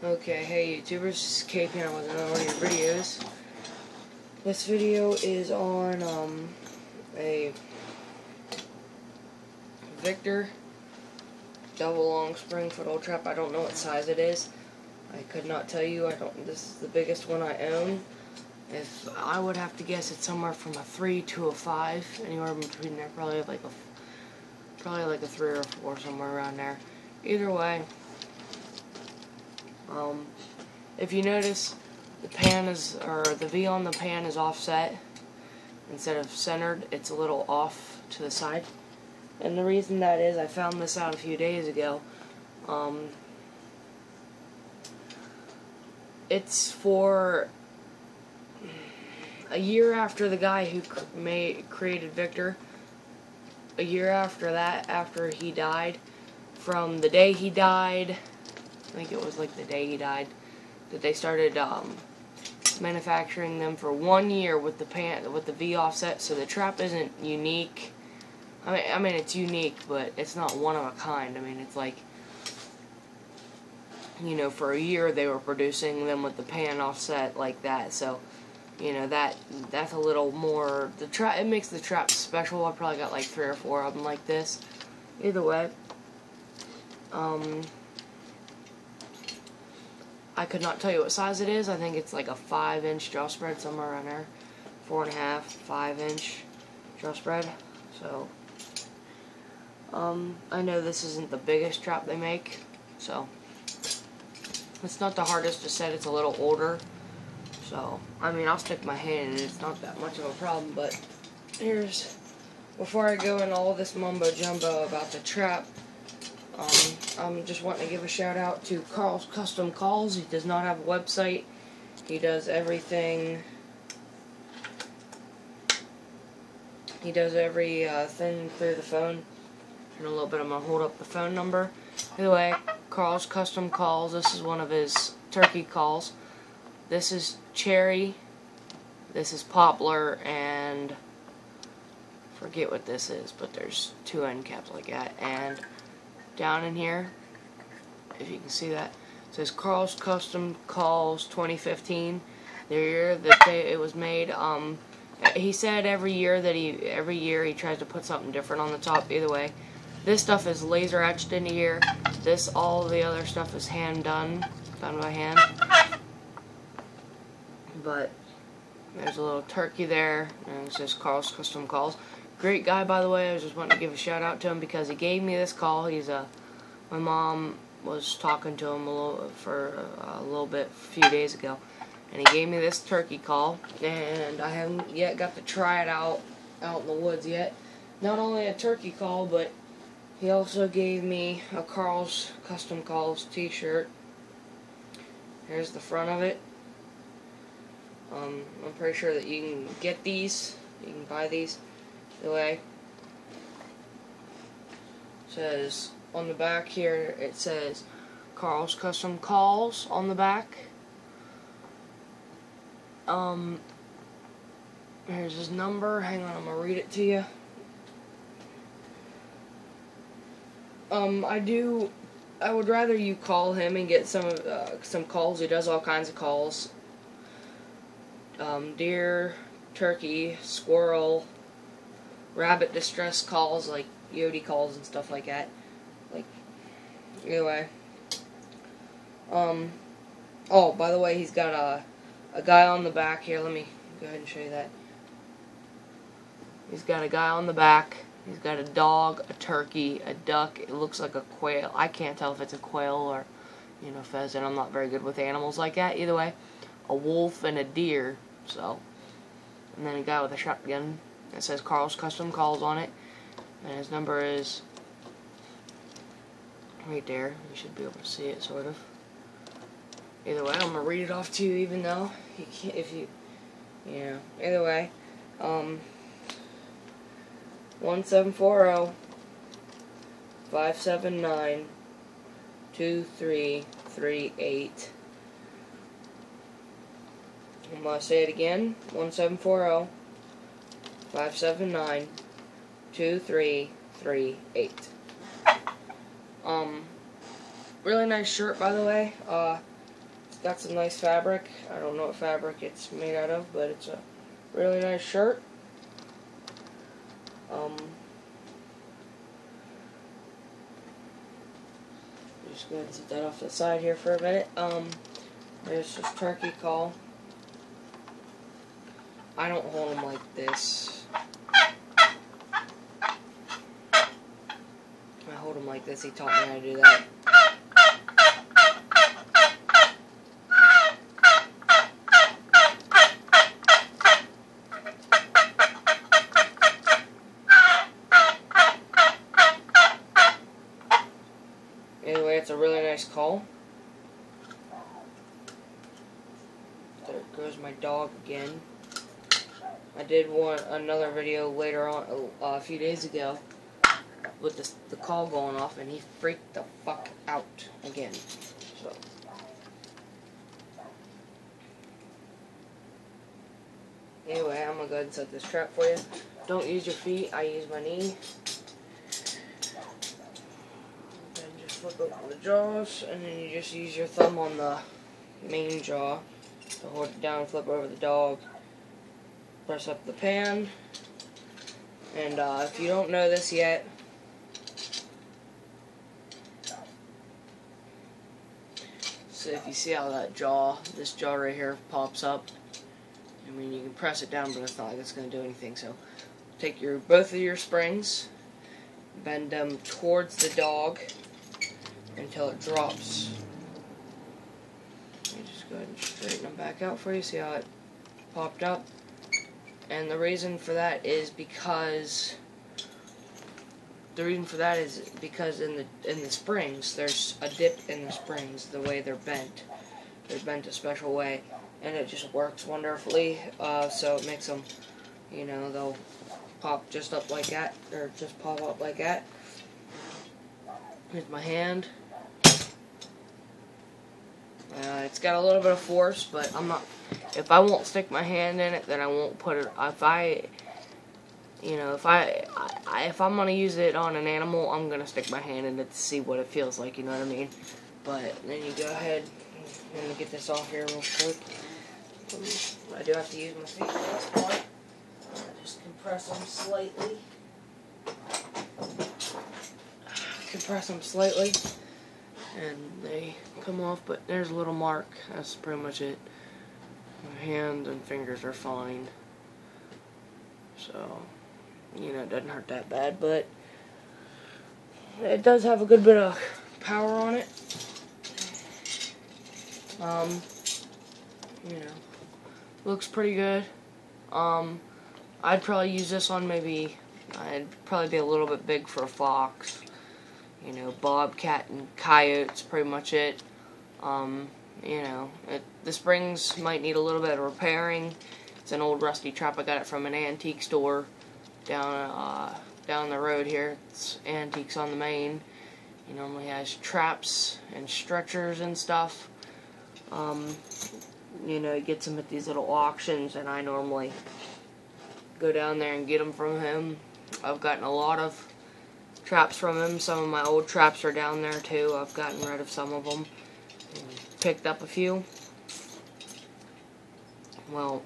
Okay, hey YouTubers, this is KP with another one of your videos. This video is on a Victor double long spring foothold trap. I don't know what size it is. I could not tell you. This is the biggest one I own. If I would have to guess, it's somewhere from a 3 to a 5, anywhere between there. Probably like a 3 or a 4, somewhere around there. Either way. If you notice, the pan is, or the V on the pan is offset instead of centered. It's a little off to the side, and the reason that is, I found this out a few days ago. It's for a year after the guy who created Victor. A year after that, after he died, from the day he died. I think it was like the day he died that they started manufacturing them for 1 year with the V offset. So the trap isn't unique. I mean it's unique, but it's not one of a kind. I mean, it's like, you know, for a year they were producing them with the pan offset like that. So, you know, that's a little more, it makes the trap special. I probably got like 3 or 4 of them like this. Either way, I could not tell you what size it is. I think it's like a 5-inch jaw spread, somewhere around there. 4.5, 5-inch jaw spread. So, I know this isn't the biggest trap they make, so it's not the hardest to set. It's a little older, so I mean, I'll stick my hand in it. It's not that much of a problem. But before I go in all this mumbo jumbo about the trap, I'm just wanting to give a shout out to Carl's Custom Calls. He does not have a website. He does everything. He does everything through the phone. In a little bit, I'm going to hold up the phone number. Either way, Carl's Custom Calls. This is one of his turkey calls. This is cherry. This is poplar, and forget what this is, but there's 2 end caps like that. And down in here, if you can see that, it says Carl's Custom Calls 2015. The year that it was made. He said every year he tries to put something different on the top. Either way, this stuff is laser etched into here. All the other stuff is hand done by hand. But there's a little turkey there, and it says Carl's Custom Calls. Great guy, by the way. I was just wanting to give a shout out to him because he gave me this call. My mom was talking to him a little bit a few days ago, and he gave me this turkey call, and I haven't yet got to try it out in the woods yet. Not only a turkey call, but he also gave me a Carl's Custom Calls t-shirt. Here's the front of it. I'm pretty sure that you can get these. You can buy these. Either way, says on the back here, it says Carl's Custom Calls on the back. Here's his number. Hang on, I'm gonna read it to you. I would rather you call him and get some calls. He does all kinds of calls. Deer, turkey, squirrel, rabbit distress calls, like Yodi calls and stuff like that. Like, either way. Oh, by the way, he's got a guy on the back here. Let me go ahead and show you that. He's got a guy on the back. He's got a dog, a turkey, a duck. It looks like a quail. I can't tell if it's a quail or, you know, pheasant. I'm not very good with animals like that. Either way, a wolf and a deer. So, and then a guy with a shotgun. It says Carl's Custom Calls on it, and his number is right there. You should be able to see it, sort of. Either way, I'm gonna read it off to you, even though you can't. Either way, 1740 579 2338. I'm going to say it again, 1740 579 2338. Really nice shirt, by the way. got some nice fabric. I don't know what fabric it's made out of, but it's a really nice shirt. Just go ahead and set that off to the side here for a minute. There's this turkey call. I don't hold them like this. I hold him like this. He taught me how to do that. Anyway, it's a really nice call. There goes my dog again. I did another video later on, a few days ago, with the call going off, and he freaked the fuck out again. So anyway, I'm gonna go ahead and set this trap for you. Don't use your feet. I use my knee. Then just flip open the jaws, and then you just use your thumb on the main jaw to hold it down. Flip over the dog. Press up the pan. And if you don't know this yet, so if you see how that this jaw right here pops up, I mean, you can press it down, but it's not like it's going to do anything. So take both of your springs, bend them towards the dog until it drops. Let me just go ahead and straighten them back out for you. See how it popped up? And the reason for that is because in the springs, there's a dip in the springs, the way they're bent. They're bent a special way, and it just works wonderfully. So it makes them, you know, they'll pop just up like that, or just pop up like that. Here's my hand. It's got a little bit of force, but I'm not. If I won't stick my hand in it, then I won't put it. If I'm gonna use it on an animal, I'm gonna stick my hand in it to see what it feels like. You know what I mean? But then you go ahead and get this off here real quick. I do have to use my feet for this part. Just compress them slightly. Compress them slightly. And they come off, but there's a little mark. That's pretty much it. My hands and fingers are fine. So, you know, it doesn't hurt that bad, but it does have a good bit of power on it. You know, looks pretty good. I'd probably use this on I'd probably be a little bit big for a fox. You know, bobcat and coyote's pretty much it. You know, the springs might need a little bit of repairing. It's an old rusty trap. I got it from an antique store down the road here. It's Antiques on the Main. He normally has traps and stretchers and stuff. You know, he gets them at these little auctions, and I normally go down there and get them from him. I've gotten a lot of traps from him. Some of my old traps are down there too. I've gotten rid of some of them. Picked up a few. Well,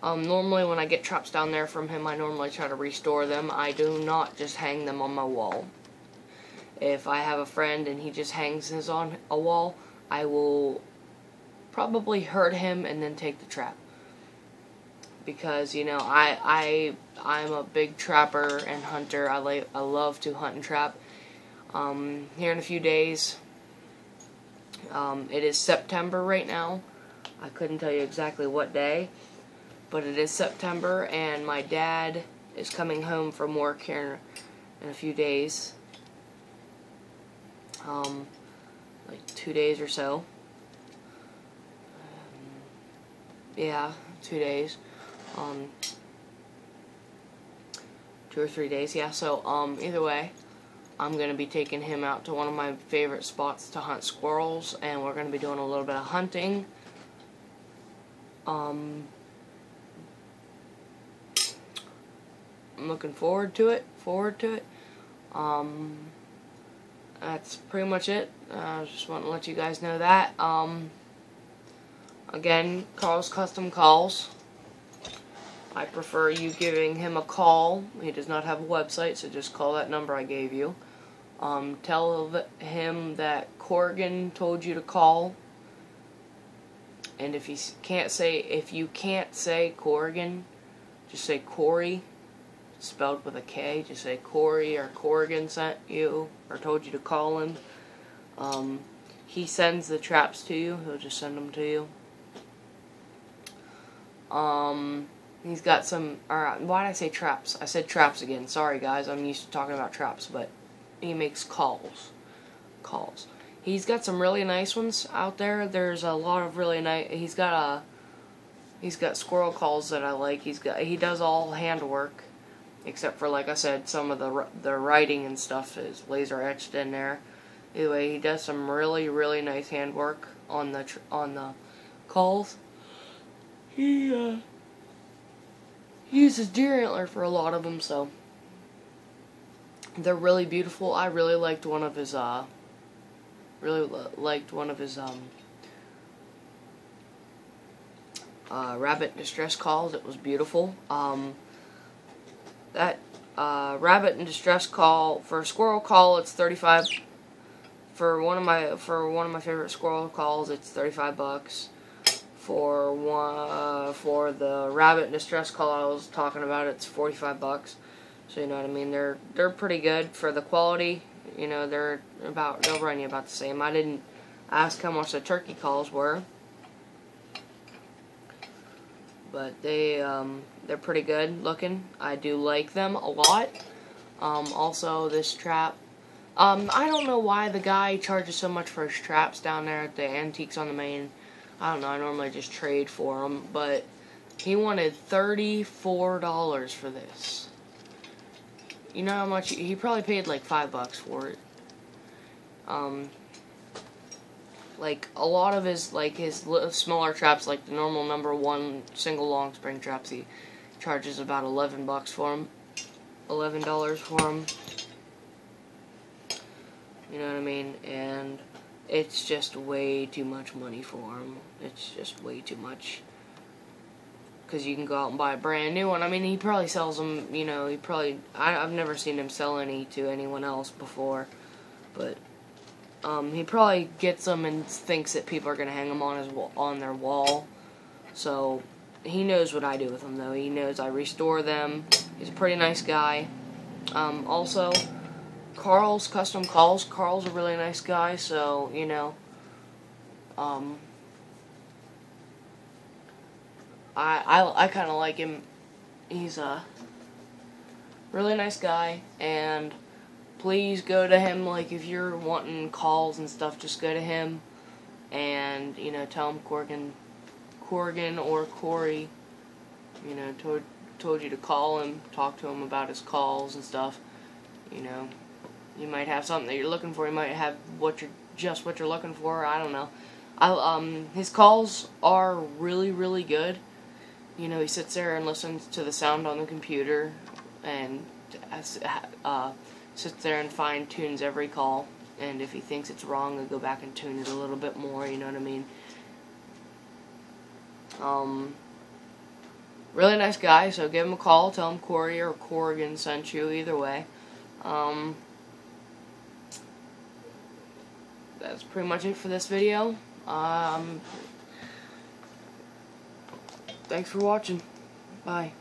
normally when I get traps down there from him, I normally try to restore them. I do not just hang them on my wall. If I have a friend and he just hangs his on a wall, I will probably hurt him and then take the trap. Because, you know, I'm a big trapper and hunter. I love to hunt and trap. Here in a few days, it is September right now. I couldn't tell you exactly what day, but it is September, and my dad is coming home from work here in a few days. Like 2 days or so. Yeah, 2 days. 2 or 3 days, yeah. So, either way, I'm going to be taking him out to one of my favorite spots to hunt squirrels, and we're going to be doing a little bit of hunting. I'm looking forward to it. that's pretty much it. Just want to let you guys know that. Again, Carl's Custom Calls. I prefer you giving him a call. He does not have a website, so just call that number I gave you. Tell him that Corrigan told you to call. And if you can't say Corrigan, just say Corey, spelled with a K. Just say Corey or Corrigan sent you or told you to call him. He sends the traps to you. He'll just send them to you. He's got some. Why did I say traps? I said traps again. Sorry, guys. I'm used to talking about traps, but he makes calls. He's got some really nice ones out there. There's a lot of really nice. He's got squirrel calls that I like. He does all handwork, except for, like I said, some of the writing and stuff is laser etched in there. Anyway, he does some really nice handwork on the calls. He uses deer antler for a lot of them, so they're really beautiful. I really liked one of his rabbit distress calls. It was beautiful. That rabbit and distress call, for a squirrel call, it's $35. For one of my favorite squirrel calls, it's $35. For the rabbit and distress call I was talking about, it's $45. So you know what I mean. They're pretty good for the quality. You know, they'll run you about the same. I didn't ask how much the turkey calls were, but they're pretty good looking. I do like them a lot. Also, this trap. I don't know why the guy charges so much for his traps down there at the Antiques on the Main. I don't know. I normally just trade for them, but he wanted $34 for this. You know how much he probably paid, like $5 for it. Like a lot of his smaller traps, like the normal #1 single long spring traps, he charges about $11 for them. $11 for them. You know what I mean? And it's just way too much money for him. It's just way too much. Because you can go out and buy a brand new one. I mean, he probably sells them, you know, I've never seen him sell any to anyone else before. But he probably gets them and thinks that people are going to hang them on their wall. So he knows what I do with them, though. He knows I restore them. He's a pretty nice guy. Also, Carl's Custom Calls. Carl's a really nice guy, so, you know, I kind of like him. He's a really nice guy, and please go to him. Like, if you're wanting calls and stuff, just go to him, and, you know, tell him Corrigan or Corey, you know, told you to call him, talk to him about his calls and stuff. You know, you might have something that you're looking for. You might have what you're looking for. I don't know. His calls are really good. You know, he sits there and listens to the sound on the computer, and sits there and fine tunes every call. And if he thinks it's wrong, he'll go back and tune it a little bit more. You know what I mean? Really nice guy. So give him a call. Tell him Corey or Corrigan sent you. Either way. That's pretty much it for this video. Thanks for watching. Bye.